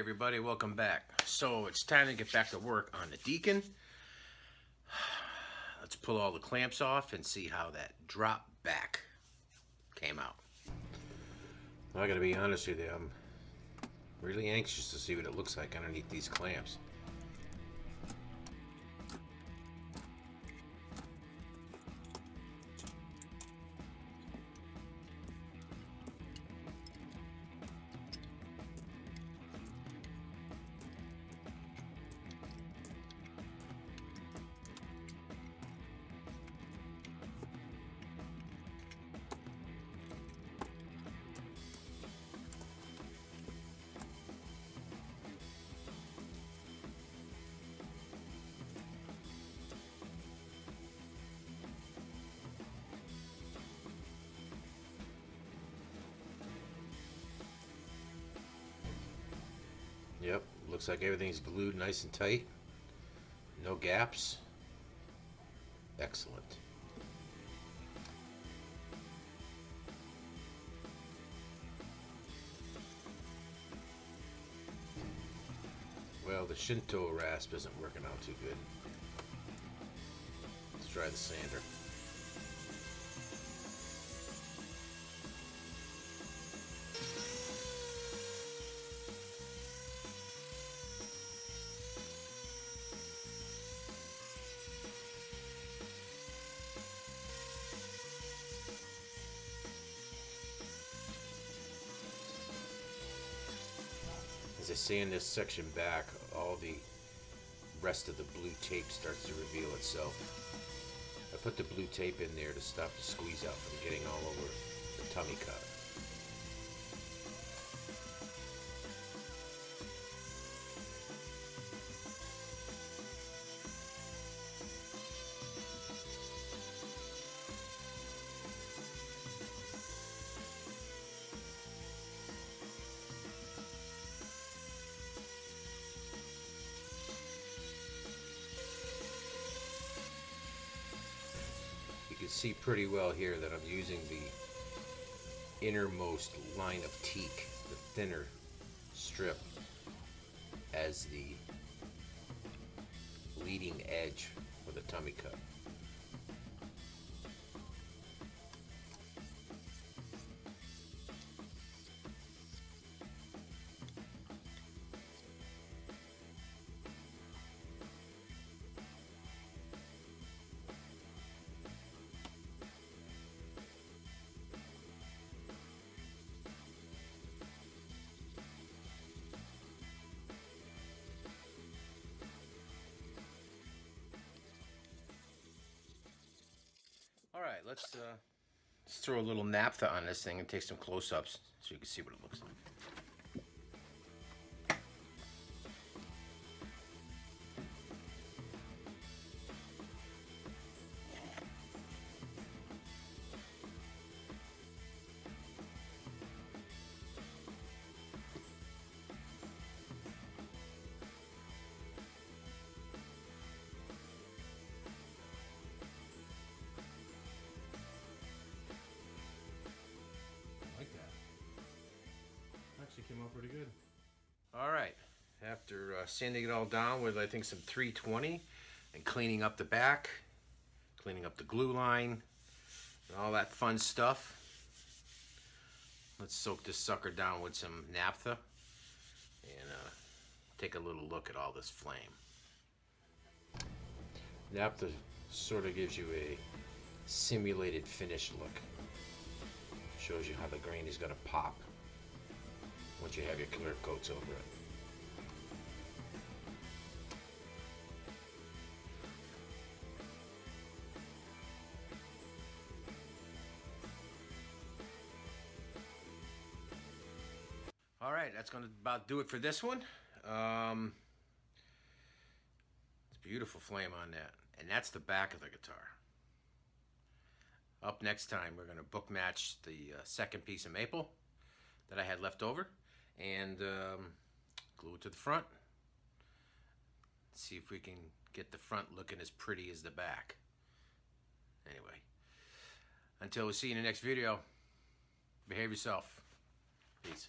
everybody, welcome back. So it's time to get back to work on the Deacon. Let's pull all the clamps off and see how that drop back came out. I gotta be honest with you, I'm really anxious to see what it looks like underneath these clamps. Yep, looks like everything's glued nice and tight. No gaps. Excellent. Well, the Shinto rasp isn't working out too good. Let's try the sander. As I sand this section back, all the rest of the blue tape starts to reveal itself. I put the blue tape in there to stop the squeeze out from getting all over the tummy cut. You can see pretty well here that I'm using the innermost line of teak, the thinner strip, as the leading edge for the tummy cut. Alright, let's throw a little naphtha on this thing and take some close-ups so you can see what it looks like. Actually came out pretty good. Alright, after sanding it all down with I think some 320 and cleaning up the back, cleaning up the glue line and all that fun stuff, let's soak this sucker down with some naphtha and take a little look at all this flame. Naphtha sort of gives you a simulated finish look. Shows you how the grain is going to pop once you have your clear coats over it. All right, that's going to about do it for this one. It's a beautiful flame on that, and that's the back of the guitar. Up next time, we're going to book match the second piece of maple that I had left over and glue it to the front. See if we can get the front looking as pretty as the back. Anyway, until we see you in the next video, behave yourself. Peace.